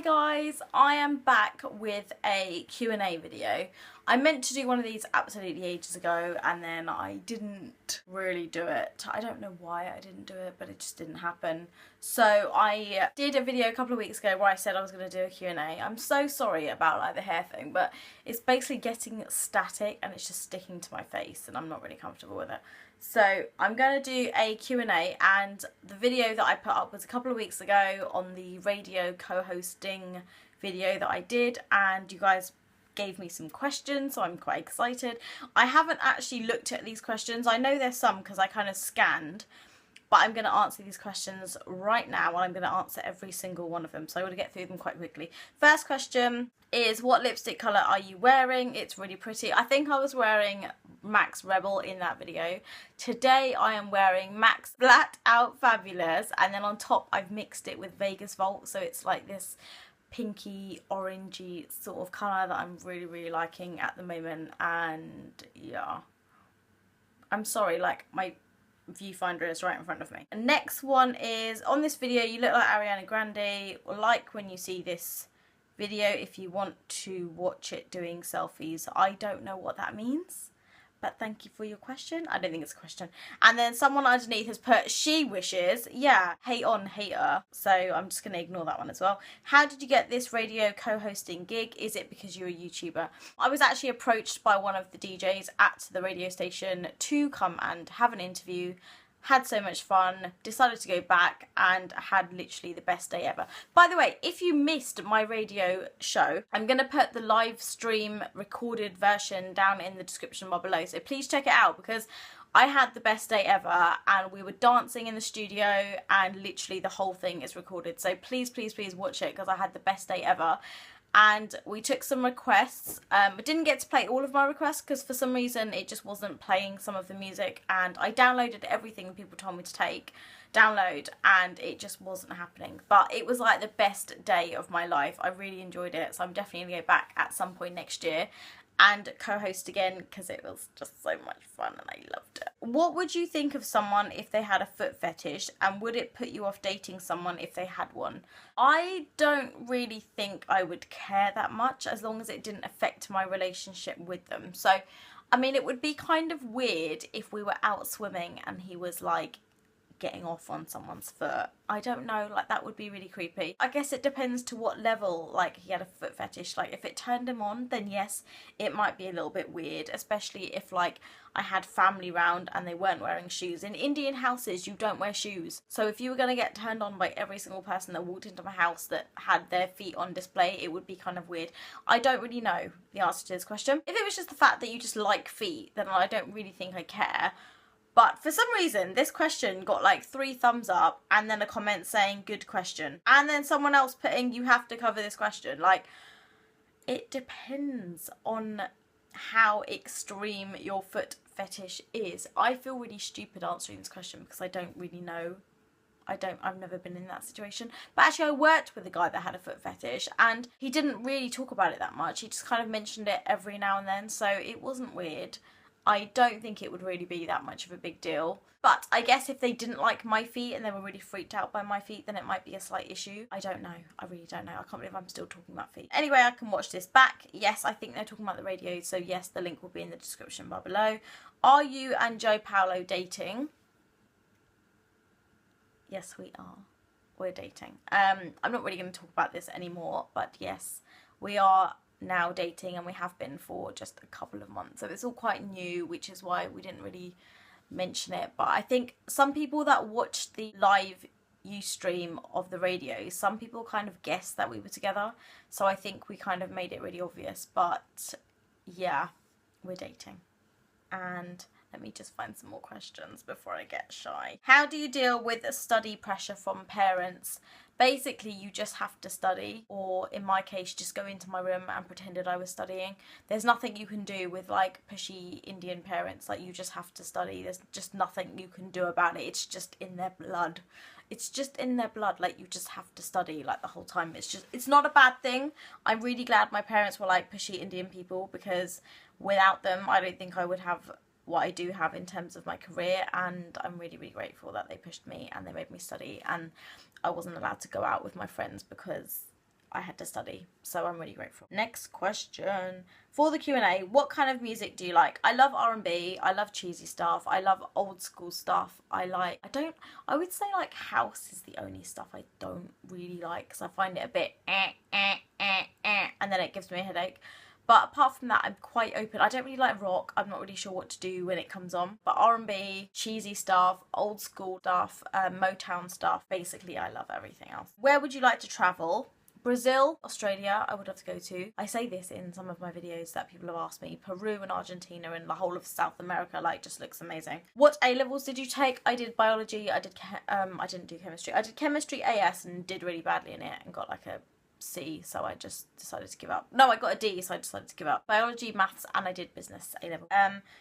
guys, I am back with a Q&A video. I meant to do one of these absolutely ages ago and then I didn't really do it. I don't know why I didn't do it, but it just didn't happen. So I did a video a couple of weeks ago where I said I was going to do a Q&A. I'm so sorry about like the hair thing, but it's basically getting static and it's just sticking to my face and I'm not really comfortable with it. So I'm going to do a Q&A, and the video that I put up was a couple of weeks ago on the radio co-hosting video that I did, and you guys gave me some questions, so I'm quite excited. I haven't actually looked at these questions. I know there's some because I kind of scanned, but I'm going to answer these questions right now, and I'm going to answer every single one of them, so I'm going to get through them quite quickly. First question is, what lipstick colour are you wearing? It's really pretty. I think I was wearing Max Rebel in that video. Today I am wearing Max Flat Out Fabulous, and then on top I've mixed it with Vegas Vault, so it's like this pinky orangey sort of colour that I'm really liking at the moment. And yeah, I'm sorry, like my viewfinder is right in front of me. And next one is, on this video you look like Ariana Grande. Like when you see this video if you want to watch it doing selfies. I don't know what that means, but thank you for your question. I don't think it's a question. And then someone underneath has put, she wishes. Yeah, hate on hater. So I'm just going to ignore that one as well. How did you get this radio co-hosting gig? Is it because you're a YouTuber? I was actually approached by one of the DJs at the radio station to come and have an interview. Had so much fun, decided to go back, and had literally the best day ever. By the way, if you missed my radio show, I'm going to put the live stream recorded version down in the description bar below, so please check it out, because I had the best day ever and we were dancing in the studio and literally the whole thing is recorded. So please watch it, because I had the best day ever. And we took some requests. I didn't get to play all of my requests because for some reason it just wasn't playing some of the music, and I downloaded everything people told me to download, and it just wasn't happening. But it was like the best day of my life. I really enjoyed it, so I'm definitely going to go back at some point next year and co-host again, because it was just so much fun and I loved it. What would you think of someone if they had a foot fetish, and would it put you off dating someone if they had one? I don't really think I would care that much, as long as it didn't affect my relationship with them. So, I mean, it would be kind of weird if we were out swimming and he was like getting off on someone's foot. I don't know, like that would be really creepy. I guess it depends to what level, like he had a foot fetish. Like if it turned him on, then yes, it might be a little bit weird, especially if like I had family round and they weren't wearing shoes. In Indian houses, you don't wear shoes. So if you were going to get turned on by every single person that walked into my house that had their feet on display, it would be kind of weird. I don't really know the answer to this question. If it was just the fact that you just like feet, then I don't really think I care. But for some reason, this question got like 3 thumbs up and then a comment saying, good question. And then someone else putting, you have to cover this question. Like, it depends on how extreme your foot fetish is. I feel really stupid answering this question because I don't really know. I've never been in that situation. But actually I worked with a guy that had a foot fetish and he didn't really talk about it that much. He just kind of mentioned it every now and then, so it wasn't weird. I don't think it would really be that much of a big deal. But I guess if they didn't like my feet and they were really freaked out by my feet, then it might be a slight issue. I don't know. I really don't know. I can't believe I'm still talking about feet. Anyway, I can watch this back. Yes, I think they're talking about the radio, so yes, the link will be in the description bar below. Are you and Joe Paulo dating? Yes, we are. We're dating. I'm not really going to talk about this anymore, but yes, we are now dating, and we have been for just a couple of months, so it's all quite new, which is why we didn't really mention it. But I think some people that watched the live Ustream of the radio, some people kind of guessed that we were together, so I think we kind of made it really obvious. But yeah, we're dating. And let me just find some more questions before I get shy. How do you deal with study pressure from parents? Basically, you just have to study, or in my case, just go into my room and pretended I was studying. There's nothing you can do with like pushy Indian parents. Like, you just have to study. There's just nothing you can do about it. It's just in their blood. It's just in their blood. Like, you just have to study like the whole time. It's not a bad thing. I'm really glad my parents were like pushy Indian people, because without them, I don't think I would have what I do have in terms of my career, and I'm really grateful that they pushed me and they made me study, and I wasn't allowed to go out with my friends because I had to study, so I'm really grateful. Next question. For the Q&A, what kind of music do you like? I love R&B, I love cheesy stuff, I love old school stuff. I would say like house is the only stuff I don't really like, because I find it a bit and then it gives me a headache. But apart from that, I'm quite open. I don't really like rock. I'm not really sure what to do when it comes on. But R&B, cheesy stuff, old school stuff, Motown stuff. Basically, I love everything else. Where would you like to travel? Brazil, Australia, I would love to go to. I say this in some of my videos that people have asked me. Peru and Argentina and the whole of South America, like, just looks amazing. What A-levels did you take? I did biology. I didn't do chemistry. I did chemistry AS and did really badly in it and got like a C, so I just decided to give up. No, I got a D, so I decided to give up. Biology, maths, and I did business A-level.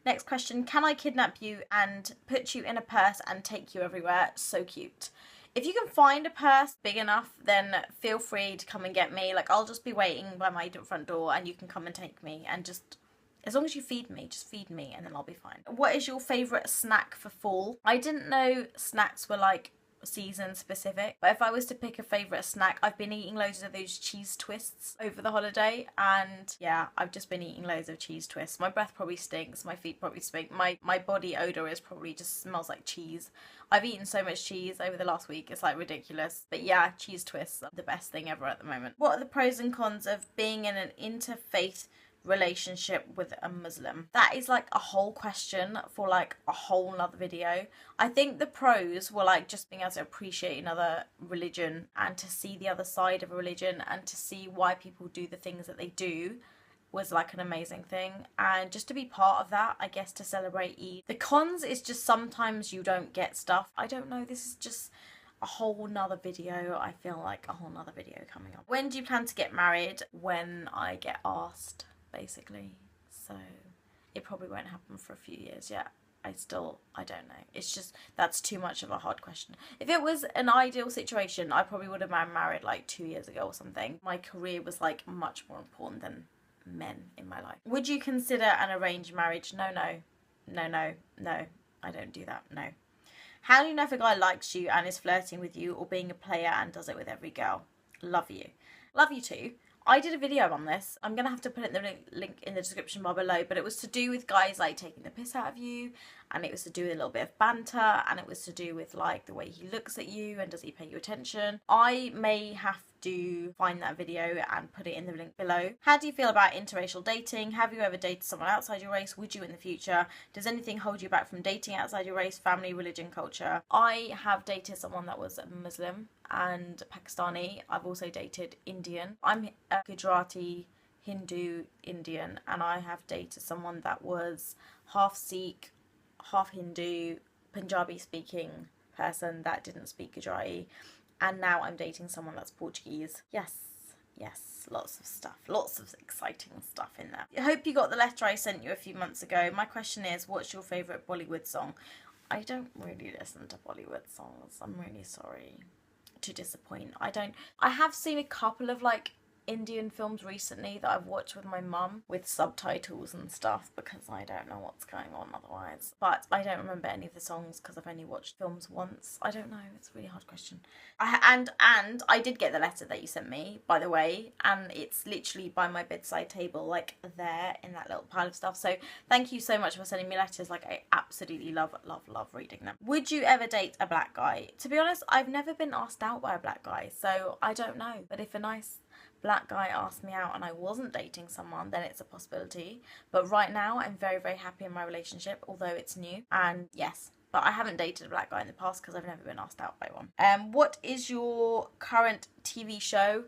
Next question. Can I kidnap you and put you in a purse and take you everywhere? So cute. If you can find a purse big enough, then feel free to come and get me. Like, I'll just be waiting by my front door and you can come and take me, and just, as long as you feed me, just feed me and then I'll be fine. What is your favourite snack for fall? I didn't know snacks were like season specific, but if I was to pick a favourite snack, I've been eating loads of those cheese twists over the holiday, and yeah, I've just been eating loads of cheese twists. My breath probably stinks, my feet probably stink, my body odour is probably just smells like cheese. I've eaten so much cheese over the last week, it's like ridiculous. But yeah, cheese twists are the best thing ever at the moment. What are the pros and cons of being in an interfaith relationship with a Muslim? That is like a whole question for like a whole nother video. I think the pros were like just being able to appreciate another religion and to see the other side of a religion and to see why people do the things that they do was like an amazing thing, and just to be part of that, I guess, to celebrate Eid. The cons is just sometimes you don't get stuff. I don't know, this is just a whole nother video. I feel like a whole nother video coming up. When do you plan to get married? When I get asked, basically. So it probably won't happen for a few years yet. I don't know. It's just, that's too much of a hard question. If it was an ideal situation, I probably would have been married like 2 years ago or something. My career was like much more important than men in my life. Would you consider an arranged marriage? No. I don't do that. No. How do you know if a guy likes you and is flirting with you or being a player and does it with every girl? Love you. Love you too. I did a video on this. I'm going to have to put it in the link in the description bar below, but it was to do with guys like taking the piss out of you, and it was to do with a little bit of banter, and it was to do with like the way he looks at you and does he pay you attention. I may have to find that video and put it in the link below. How do you feel about interracial dating? Have you ever dated someone outside your race? Would you in the future? Does anything hold you back from dating outside your race, family, religion, culture? I have dated someone that was Muslim and Pakistani. I've also dated Indian. I'm a Gujarati, Hindu, Indian, and I have dated someone that was half Sikh, half Hindu, Punjabi speaking person that didn't speak Gujarati. And now I'm dating someone that's Portuguese. Yes, lots of stuff. Lots of exciting stuff in there. I hope you got the letter I sent you a few months ago. My question is, what's your favourite Bollywood song? I don't really listen to Bollywood songs. I'm really sorry to disappoint. I have seen a couple of like Indian films recently that I've watched with my mum with subtitles and stuff because I don't know what's going on otherwise. But I don't remember any of the songs because I've only watched films once. I don't know. It's a really hard question. And I did get the letter that you sent me, by the way, and it's literally by my bedside table, like there in that little pile of stuff. So thank you so much for sending me letters. Like, I absolutely love reading them. Would you ever date a black guy? To be honest, I've never been asked out by a black guy, so I don't know. But if a nice black guy asked me out and I wasn't dating someone, then it's a possibility. But right now I'm very, very happy in my relationship, although it's new. And yes, but I haven't dated a black guy in the past because I've never been asked out by one. What is your current TV show?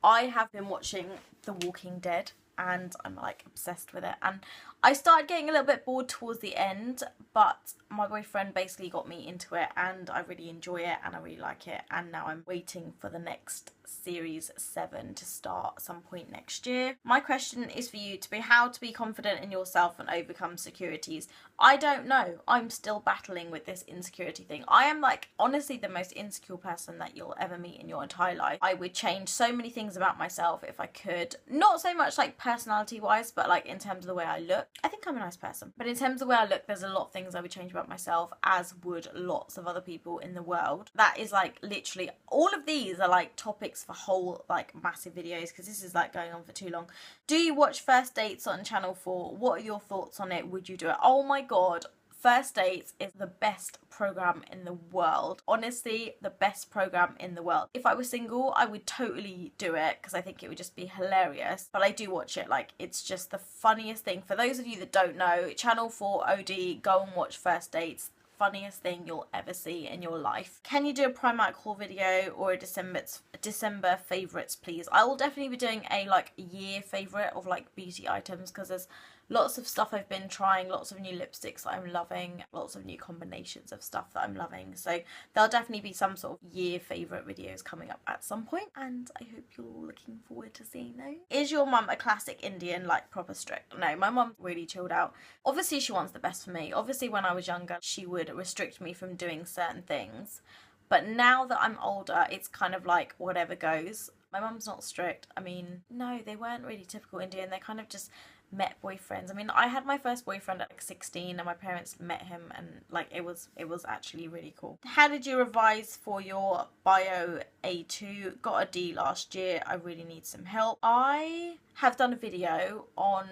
I have been watching The Walking Dead and I'm like obsessed with it, and I started getting a little bit bored towards the end, but my boyfriend basically got me into it and I really enjoy it and I really like it, and now I'm waiting for the next series 7 to start at some point next year. My question is for you to be how to be confident in yourself and overcome securities. I don't know. I'm still battling with this insecurity thing. I am like honestly the most insecure person that you'll ever meet in your entire life. I would change so many things about myself if I could. Not so much like personality wise, but like in terms of the way I look, I think I'm a nice person. But in terms of the way I look, there's a lot of things I would change about myself, as would lots of other people in the world. That is like literally, all of these are like topics for whole like massive videos, because this is like going on for too long. Do you watch First Dates on Channel 4? What are your thoughts on it? Would you do it? Oh my god. First Dates is the best program in the world. Honestly, the best program in the world. If I was single, I would totally do it because I think it would just be hilarious. But I do watch it. Like, it's just the funniest thing. For those of you that don't know, Channel 4 OD, go and watch First Dates. Funniest thing you'll ever see in your life. Can you do a Primark haul video or a December favourites, please? I will definitely be doing a like year favourite of like beauty items, because there's lots of stuff I've been trying, lots of new lipsticks that I'm loving, lots of new combinations of stuff that I'm loving. So there'll definitely be some sort of year favourite videos coming up at some point, and I hope you're all looking forward to seeing those. Is your mum a classic Indian, like proper strict? No, my mum's really chilled out. Obviously she wants the best for me. Obviously when I was younger she would restrict me from doing certain things, but now that I'm older it's kind of like whatever goes. My mum's not strict. I mean, no, they weren't really typical Indian. They kind of just met boyfriends. I mean, I had my first boyfriend at like 16 and my parents met him, and like it was actually really cool. How did you revise for your bio A2? Got a D last year. I really need some help. I have done a video on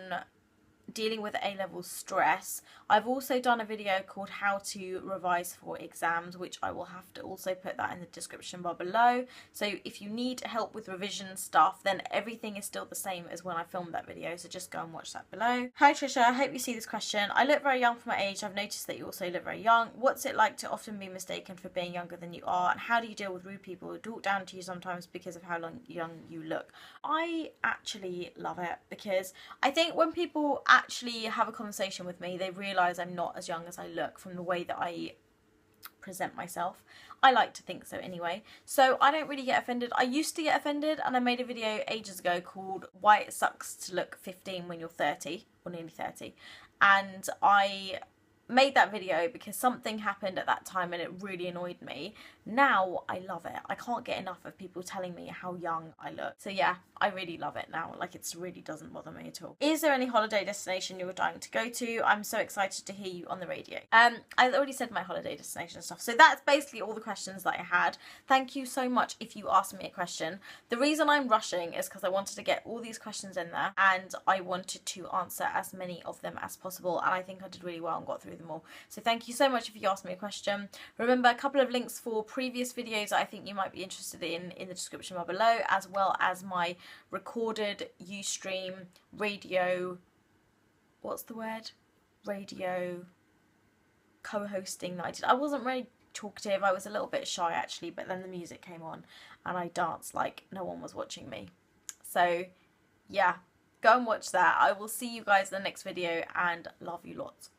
dealing with A-level stress. I've also done a video called how to revise for exams, which I will have to also put that in the description bar below. So if you need help with revision stuff, then everything is still the same as when I filmed that video, so just go and watch that below. Hi Trisha, I hope you see this question. I look very young for my age. I've noticed that you also look very young. What's it like to often be mistaken for being younger than you are, and how do you deal with rude people who talk down to you sometimes because of how young you look? I actually love it, because I think when people actually have a conversation with me, they realise I'm not as young as I look from the way that I present myself. I like to think so anyway. So I don't really get offended. I used to get offended, and I made a video ages ago called Why It Sucks to Look 15 When You're 30, or nearly 30. And I made that video because something happened at that time and it really annoyed me. Now I love it. I can't get enough of people telling me how young I look. So yeah, I really love it now. Like, it really doesn't bother me at all. Is there any holiday destination you're dying to go to? I'm so excited to hear you on the radio. I already said my holiday destination stuff. So that's basically all the questions that I had. Thank you so much if you asked me a question. The reason I'm rushing is because I wanted to get all these questions in there, and I wanted to answer as many of them as possible, and I think I did really well and got through them all. So thank you so much if you asked me a question. Remember, a couple of links for previous videos I think you might be interested in the description bar below, as well as my recorded Ustream radio, what's the word? Radio co-hosting that I did. I wasn't very talkative. I was a little bit shy actually, but then the music came on and I danced like no one was watching me. So yeah, go and watch that. I will see you guys in the next video, and love you lots.